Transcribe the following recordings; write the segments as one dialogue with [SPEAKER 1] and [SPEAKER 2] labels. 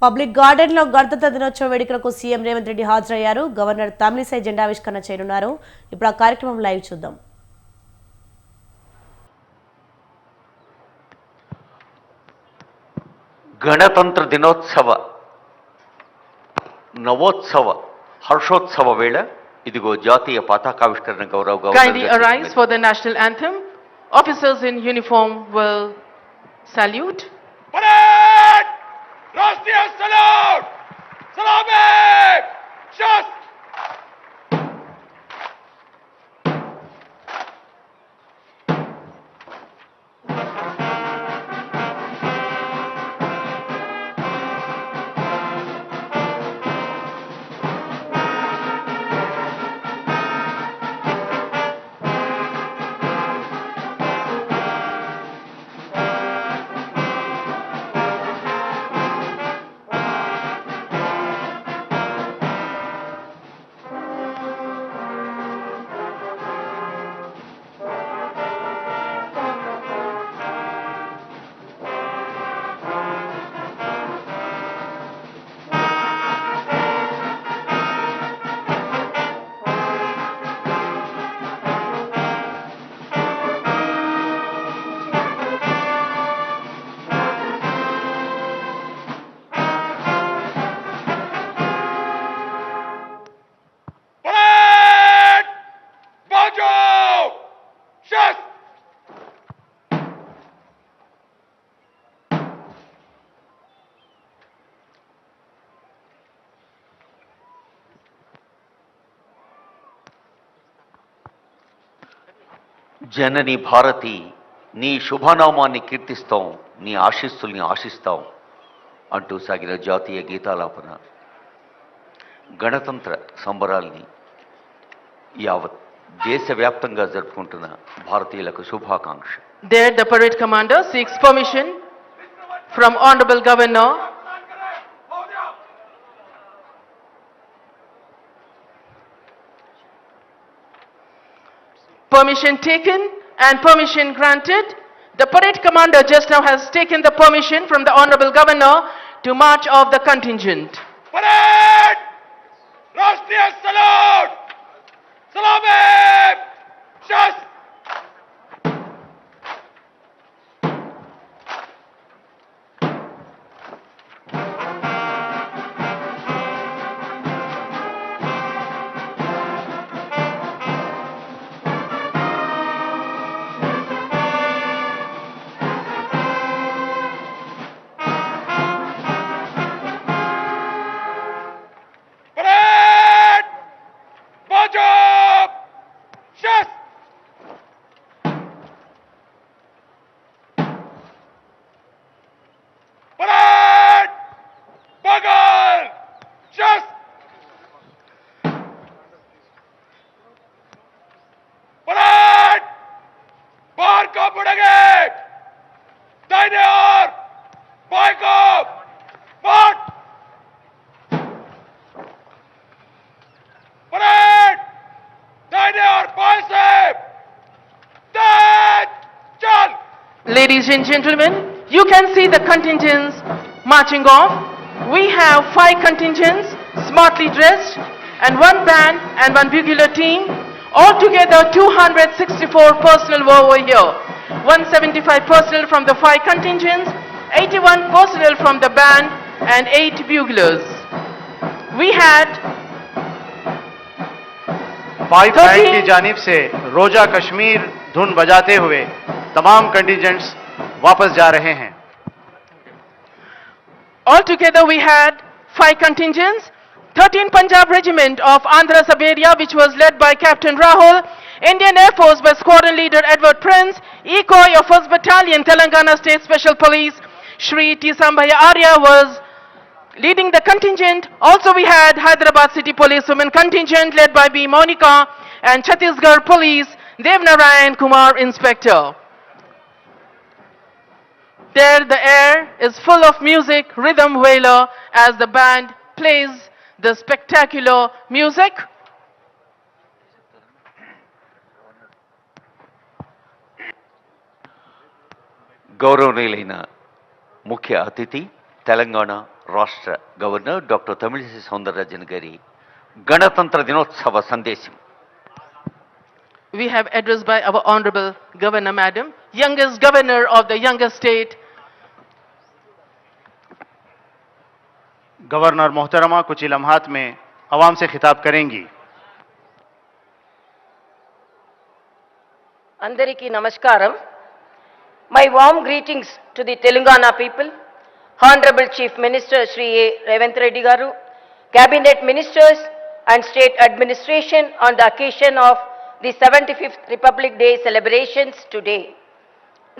[SPEAKER 1] Public garden లో గణతంత్ర దినోత్సవ వేడుకలకు సీఎం రేవంత్ రెడ్డి హాజరయ్యారు. గవర్నర్ తమిళిసై జెండావిష్కరణ చేయనున్నారు. ఇప్పుడు ఆ కార్యక్రమం లైవ్ చూద్దాం.
[SPEAKER 2] గణతంత్ర దినోత్సవ నవోత్సవ హర్షోత్సవ వేళ ఇదిగో జాతీయ పతాకావిష్కరణ గౌరవ
[SPEAKER 3] Kindly arise for the national anthem. Officers in uniform will salute.
[SPEAKER 4] Parade! Rashtriya salute! Salame! Shast!
[SPEAKER 2] జనని భారతి నీ శుభనామాన్ని కీర్తిస్తాం, నీ ఆశీస్సుల్ని ఆశిస్తాం అంటూ సాగిన జాతీయ గీతాలాపన గణతంత్ర సంబరాల్ని యావత్ దేశవ్యాప్తంగా జరుపుకుంటున్న భారతీయులకు శుభాకాంక్ష.
[SPEAKER 3] There the parade commander seeks permission from Honorable Governor permission taken and permission granted. The parade commander just now has taken the permission from the Honorable Governor to march off the contingent.
[SPEAKER 4] Parade! Rashtriya salute! Salame! Shast! Parade! Bajo! Shast! Parade! Bagal! Shast! Parade! बाहर को मुड़ेंगे! दाहिने ओर! बाएं को! बाट! Parade दाहिने और बाएं से तेज चल.
[SPEAKER 3] Ladies and gentlemen, you can see the contingents marching off. We have 5 contingents smartly dressed and 1 band and 1 bugle team. Altogether 264 personnel were over here. 175 personnel from the 5 contingents, 81 personnel from the band and 8 buglers. We had
[SPEAKER 5] pipe band की जानिब से रोजा कश्मीर धुन बजाते हुए तमाम contingents वापस जा रहे हैं.
[SPEAKER 3] Altogether we had 5 contingents. 13 Punjab Regiment of Andhra Sub-area, which was led by Captain Rahul. Indian Air Force by Squadron Leader Edward Prince. ECOI of 1st Battalion Telangana State Special Police Shri T. Sambhaya Arya was leading the contingent. Also we had Hyderabad City Police Women Contingent led by B. Monica and Chhattisgarh Police Devnarayan Kumar Inspector. There the air is full of music, rhythm wailer as the band plays the spectacular music.
[SPEAKER 2] గౌరవనీయులైన ముఖ్య అతిథి తెలంగాణ రాష్ట్ర governor doctor Tamilisai Soundararajan గారి గణతంత్ర దినోత్సవ సందేశం.
[SPEAKER 3] We have address by our Honorable Governor Madam, youngest governor of the youngest state.
[SPEAKER 5] Governor मोहतरमा कुछ ही लम्हात में अवाम से खिताब करेंगी.
[SPEAKER 6] Andariki Namaskaram. My warm greetings to the Telangana people, Honorable Chief Minister Shri A. Revanth Reddy Garu, Cabinet Ministers and State Administration on the occasion of the 75th Republic Day celebrations today.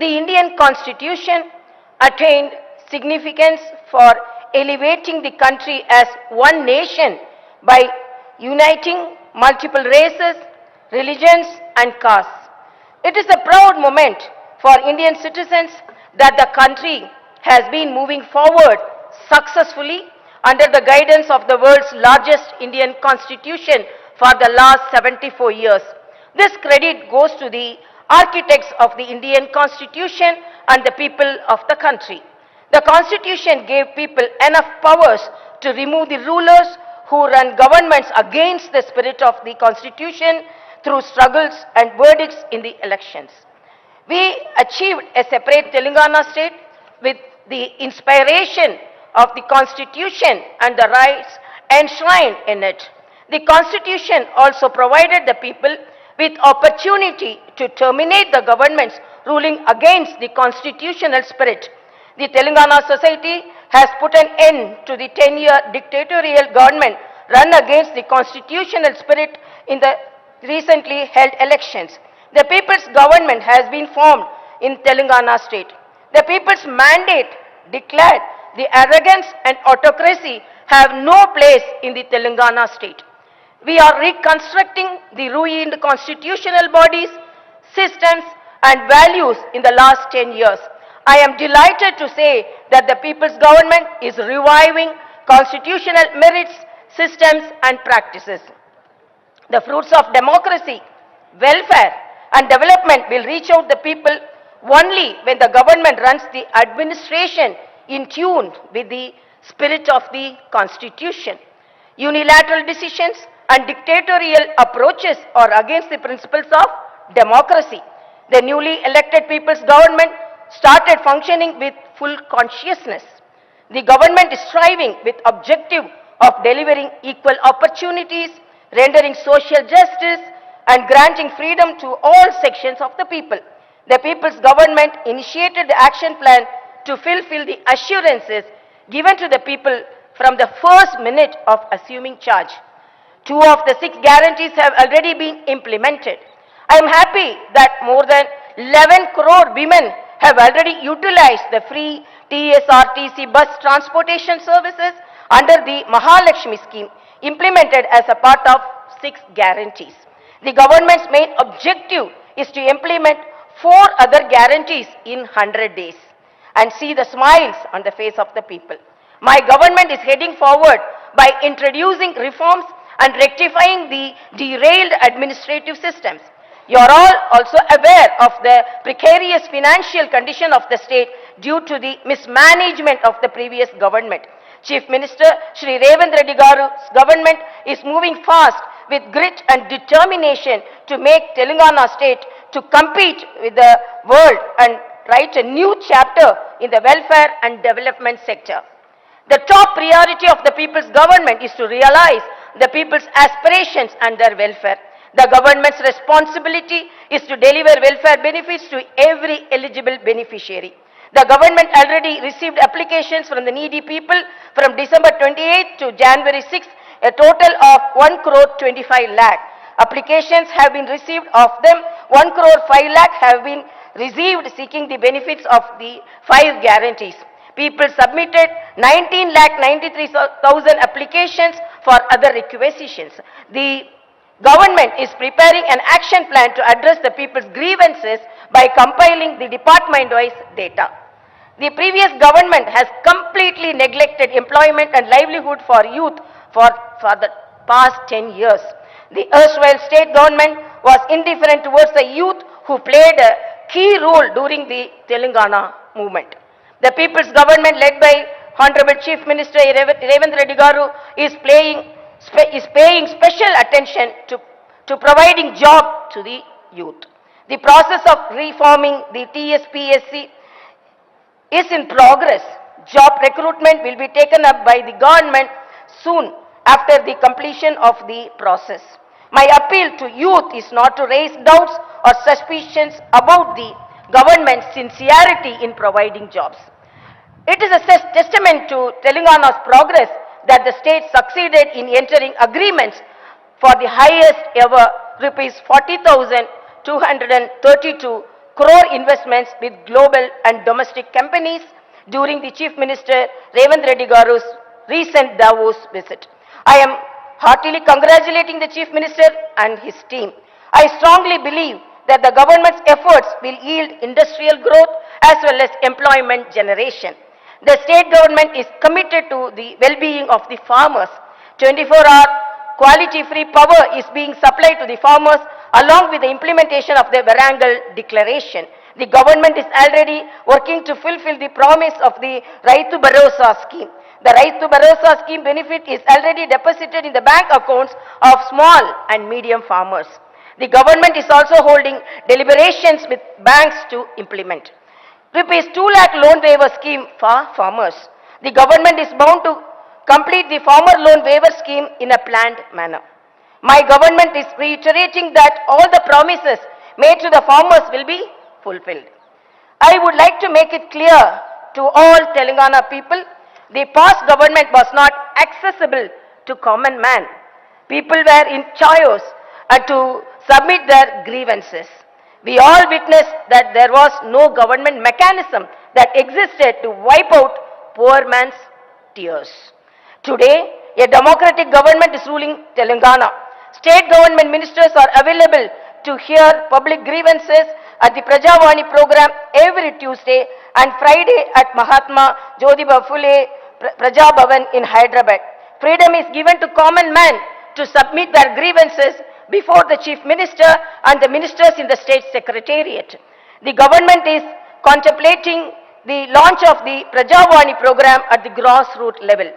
[SPEAKER 6] The Indian Constitution attained significance for elevating the country as one nation by uniting multiple races, religions and castes. It is a proud moment for Indian citizens that the country has been moving forward successfully under the guidance of the world's largest Indian constitution for the last 74 years. This credit goes to the architects of the Indian constitution and the people of the country. The constitution gave people enough powers to remove the rulers who run governments against the spirit of the constitution through struggles and verdicts in the elections. We achieved a separate Telangana state with the inspiration of the constitution and the rights enshrined in it. The constitution also provided the people with opportunity to terminate the governments ruling against the constitutional spirit. The Telangana society has put an end to the 10-year dictatorial government run against the constitutional spirit in the recently held elections. The people's government has been formed in Telangana state. The people's mandate declared the arrogance and autocracy have no place in the Telangana state. We are reconstructing the ruined constitutional bodies, systems and values in the last 10 years. I am delighted to say that the people's government is reviving constitutional merits, systems and practices. The fruits of democracy, welfare and development will reach out the people only when the government runs the administration in tune with the spirit of the constitution. Unilateral decisions and dictatorial approaches are against the principles of democracy. The newly elected people's government started functioning with full consciousness. The government is striving with objective of delivering equal opportunities, rendering social justice and granting freedom to all sections of the people. The people's government initiated the action plan to fulfill the assurances given to the people from the first minute of assuming charge. 2 of the 6 guarantees have already been implemented. I am happy that more than 11 crore women have already utilized the free TSRTC bus transportation services under the Mahalakshmi scheme implemented as a part of 6 guarantees. The government's main objective is to implement 4 other guarantees in 100 days and see the smiles on the face of the people. My government is heading forward by introducing reforms and rectifying the derailed administrative systems. You are all also aware of the precarious financial condition of the state due to the mismanagement of the previous government. Chief Minister Shri Revanth Reddy Garu's government is moving fast with grit and determination to make Telangana state to compete with the world and write a new chapter in the welfare and development sector. The top priority of the people's government is to realize the people's aspirations and their welfare. The government's responsibility is to deliver welfare benefits to every eligible beneficiary. The government already received applications from the needy people from December 28 to January 6, a total of 1 crore 25 lakh. Applications have been received, of them 1 crore 5 lakh have been received seeking the benefits of the 5 guarantees. People submitted 19,93,000 applications for other requisitions. The government is preparing an action plan to address the people's grievances by compiling the department-wise data. The previous government has completely neglected employment and livelihood for youth for the past 10 years. The erstwhile state government was indifferent towards the youth who played a key role during the Telangana movement. The people's government led by Honorable Chief Minister Revanth Reddy Garu is paying special attention to providing job to the youth. The process of reforming the TSPSC is in progress. Job recruitment will be taken up by the government soon after the completion of the process. My appeal to youth is not to raise doubts or suspicions about the government's sincerity in providing jobs. It is a testament to Telangana's progress that the state succeeded in entering agreements for the highest ever rupees 40,232 crore investments with global and domestic companies during the Chief Minister Revanth Reddy Garu's recent Davos visit. I am heartily congratulating the Chief Minister and his team. I strongly believe that the government's efforts will yield industrial growth as well as employment generation. The state government is committed to the well-being of the farmers. 24-hour quality-free power is being supplied to the farmers along with the implementation of the Varangal Declaration. The government is already working to fulfill the promise of the Raitu Bharosa scheme. The Raitu Bharosa scheme benefit is already deposited in the bank accounts of small and medium farmers. The government is also holding deliberations with banks to implement. Rupees 2 lakh loan waiver scheme for farmers. The government is bound to complete the farmer loan waiver scheme in a planned manner. My government is reiterating that all the promises made to the farmers will be fulfilled. I would like to make it clear to all Telangana people, the past government was not accessible to common man. People were in chaos to submit their grievances. We all witnessed that there was no government mechanism that existed to wipe out poor man's tears. Today, a democratic government is ruling Telangana. State government ministers are available to hear public grievances at the Prajavani program every Tuesday and Friday at Mahatma Jyotiba Phule Praja Bhavan in Hyderabad. Freedom is given to common man to submit their grievances before the Chief Minister and the ministers in the State Secretariat. The government is contemplating the launch of the Prajavani program at the grassroots level.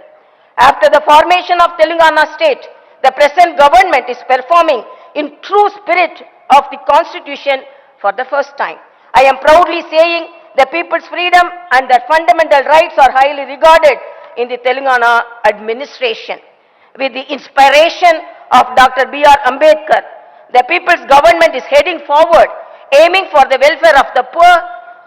[SPEAKER 6] After the formation of Telangana state, the present government is performing in true spirit of the Constitution for the first time. I am proudly saying the people's freedom and their fundamental rights are highly regarded in the Telangana administration. With the inspiration of Dr. B.R. Ambedkar, the people's government is heading forward, aiming for the welfare of the poor,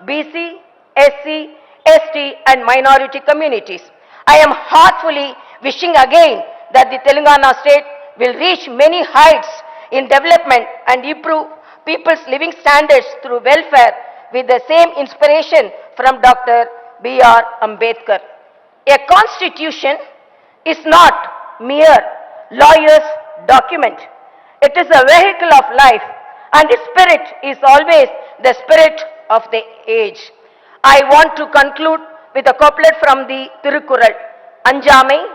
[SPEAKER 6] BC, SC, ST and minority communities. I am heartfully wishing again that the Telangana state will reach many heights in development and improve people's living standards through welfare with the same inspiration from Dr. B.R. Ambedkar. A constitution is not mere lawyer's document. It is a vehicle of life and its spirit is always the spirit of the age. I want to conclude with a couplet from the Tirukkural. Anjamai,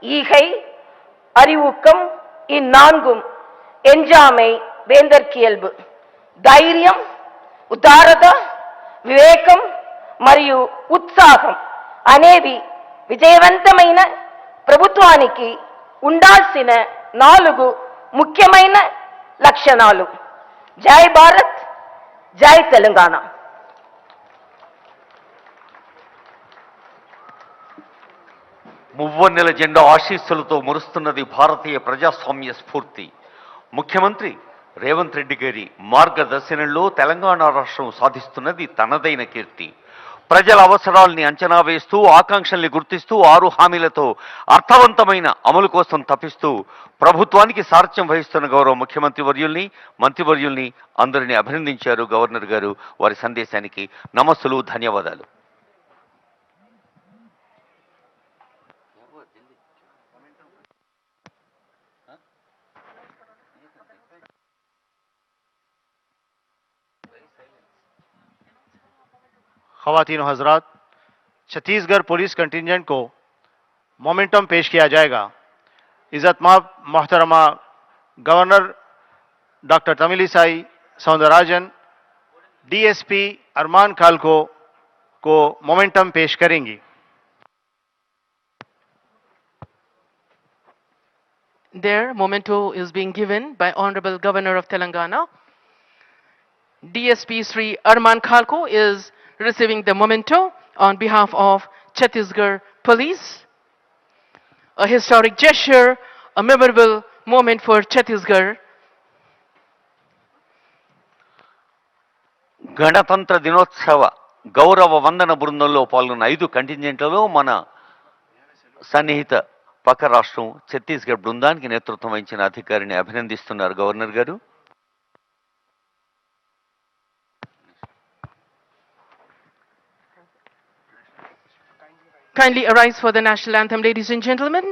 [SPEAKER 6] Ihai, Arivukam, Innangum, Enjamai, Vendar Kielbu. Dhairyam, Udarada, Vivekam, Mariyu, Utsaham. Anevi, విజయవంతమైన ప్రభుత్వానికి ఉండాల్సిన 4 ముఖ్యమైన లక్షణాలు. జై భారత్, జై తెలంగాణ.
[SPEAKER 2] మువ్వన్నెల జెండా ఆశీస్సులతో మురుస్తున్నది భారతీయ ప్రజాస్వామ్య స్ఫూర్తి. ముఖ్యమంత్రి రేవంత్ రెడ్డి గారి మార్గదర్శనంలో తెలంగాణ రాష్ట్రం సాధిస్తున్నది తనదైన కీర్తి. ప్రజల అవసరాల్ని అంచనా వేస్తూ, ఆకాంక్షల్ని గుర్తిస్తూ, 6 హామీలతో అర్థవంతమైన అమలు కోసం తప్పిస్తూ ప్రభుత్వానికి సారథ్యం వహిస్తున్న గౌరవ ముఖ్యమంత్రి వర్యుల్ని, మంత్రివర్యుల్ని అందరినీ అభినందించారు గవర్నర్ గారు. వారి సందేశానికి నమస్సులు, ధన్యవాదాలు.
[SPEAKER 5] ख़वातीन हजरात, छत्तीसगढ़ पुलिस कंटिंजेंट को मोमेंटम पेश किया जाएगा. इज़्ज़तमाब मोहतरमा governor doctor Tamilisai Soundararajan DSP Arman खालको को मोमेंटम पेश करेंगी.
[SPEAKER 3] their memento is being given by Honorable Governor of Telangana. DSP Sri Arman Khalko is receiving the memento on behalf of Chhattisgarh Police. A historic gesture, a memorable moment for Chhattisgarh.
[SPEAKER 2] గణతంత్ర దినోత్సవ గౌరవ వందన బృందంలో పాల్గొన్న 5 కంటింజెంట్లలో మన సన్నిహిత పక్క రాష్ట్రం ఛత్తీస్గఢ్ బృందానికి నేతృత్వం వహించిన అధికారిని అభినందిస్తున్నారు గవర్నర్ గారు.
[SPEAKER 3] Kindly arise for the national anthem, ladies and gentlemen.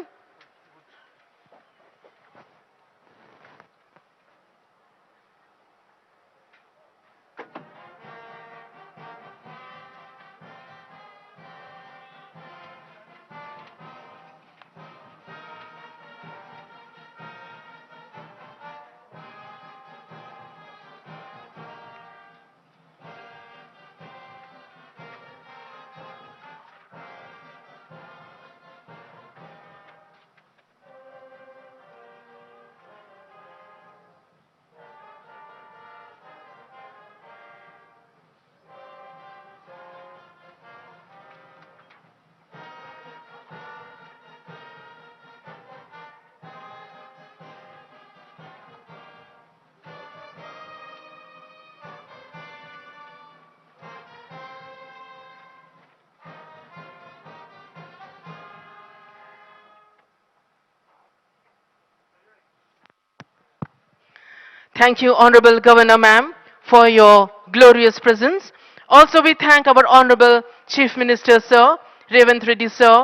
[SPEAKER 3] Thank you, Honorable Governor Ma'am, for your glorious presence. Also, we thank our Honorable Chief Minister, Sir, Revant Reddy, Sir,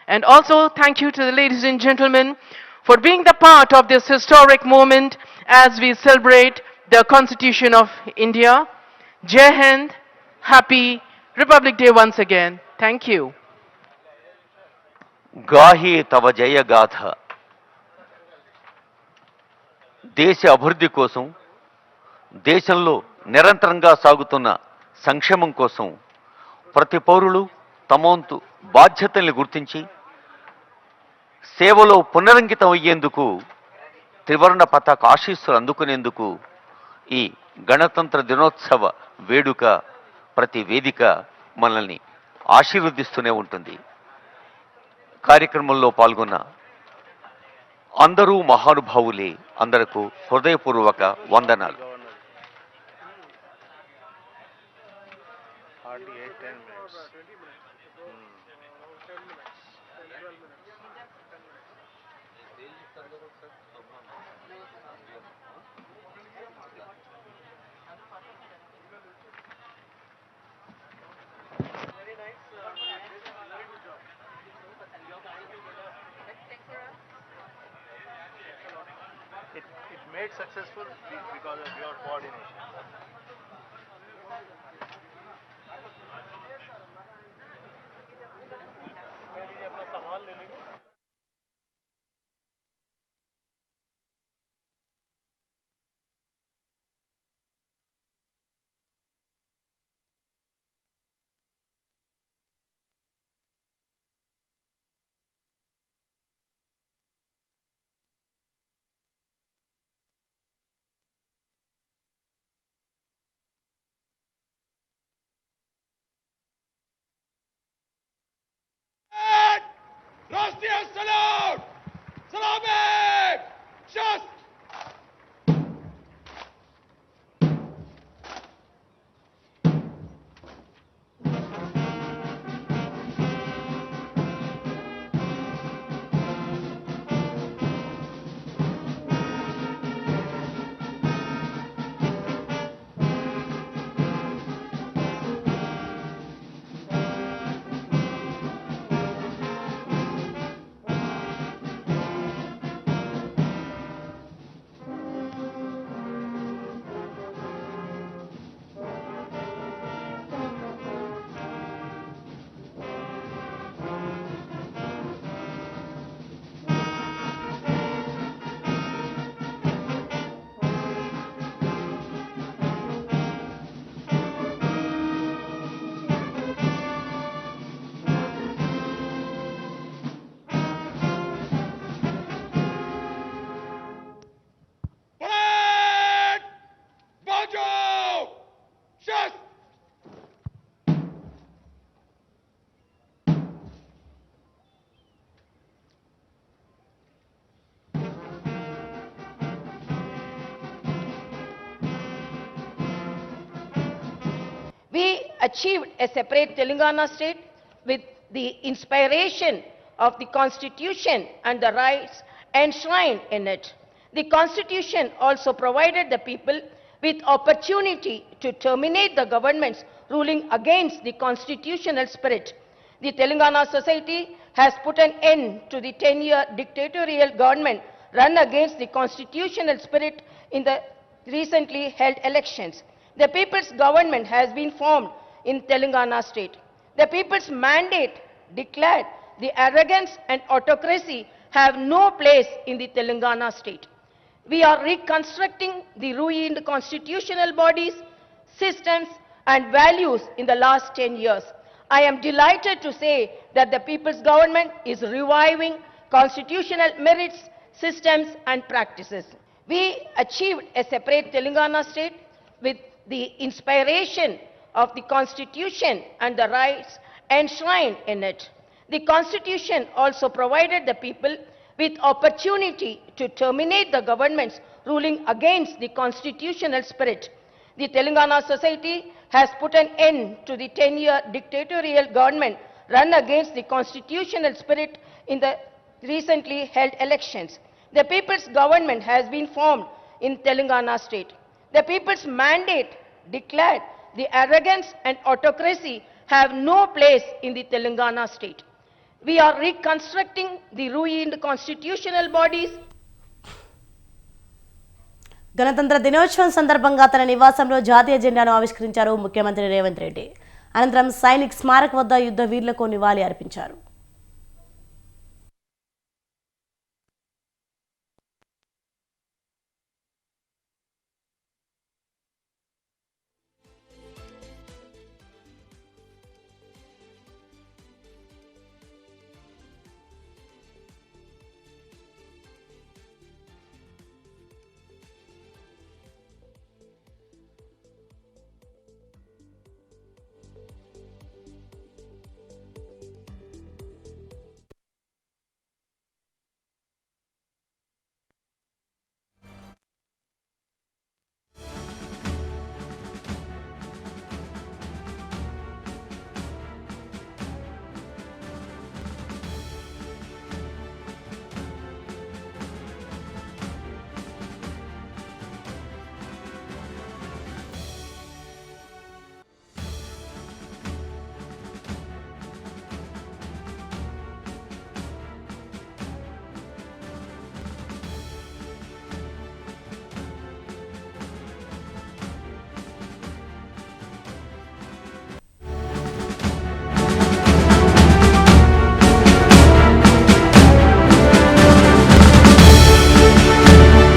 [SPEAKER 3] and also thank you to the ladies and gentlemen for being the part of this historic moment as we celebrate the Constitution of India. Jai Hind, happy Republic Day once again. Thank you.
[SPEAKER 2] గాహి తవ జయగాథ. దేశ అభివృద్ధి కోసం, దేశంలో నిరంతరంగా సాగుతున్న సంక్షేమం కోసం ప్రతి పౌరులు తమవంతు బాధ్యతల్ని గుర్తించి సేవలో పునరంకితం అయ్యేందుకు త్రివర్ణ పతాక ఆశీస్సులు అందుకునేందుకు ఈ గణతంత్ర దినోత్సవ వేడుక ప్రతి వేదిక మనల్ని ఆశీర్వదిస్తూనే ఉంటుంది. కార్యక్రమంలో పాల్గొన్న అందరూ మహానుభావులే. అందరకు హృదయపూర్వక వందనాలు.
[SPEAKER 5] It made successful because of your coordination.
[SPEAKER 4] राष्ट्रीय सलाम सलामी शस्त्र
[SPEAKER 6] achieved a separate Telangana state with the inspiration of the Constitution and the rights enshrined in it. The Constitution also provided the people with opportunity to terminate the government's ruling against the constitutional spirit. The Telangana society has put an end to the 10-year dictatorial government run against the constitutional spirit in the recently held elections. The people's government has been formed in Telangana state. The people's mandate declared the arrogance and autocracy have no place in the Telangana state. We are reconstructing the ruined constitutional bodies, systems and values in the last 10 years. I am delighted to say that the people's government is reviving constitutional merits, systems and practices. We achieved a separate Telangana state with the inspiration of the Constitution and the rights enshrined in it. The Constitution also provided the people with opportunity to terminate the government's ruling against the constitutional spirit. The Telangana society has put an end to the 10-year dictatorial government run against the constitutional spirit in the recently held elections. The people's government has been formed in Telangana state. The people's mandate declared the arrogance and autocracy have no place in the Telangana state. We are reconstructing the ruined constitutional bodies.
[SPEAKER 1] గణతంత్ర దినోత్సవం సందర్భంగా తన నివాసంలో జాతీయ జెండాను ఆవిష్కరించారు ముఖ్యమంత్రి రేవంత్ రెడ్డి. అనంతరం సైనిక్ స్మారక్ వద్ద యుద్ధ వీరులకు నివాళి అర్పించారు.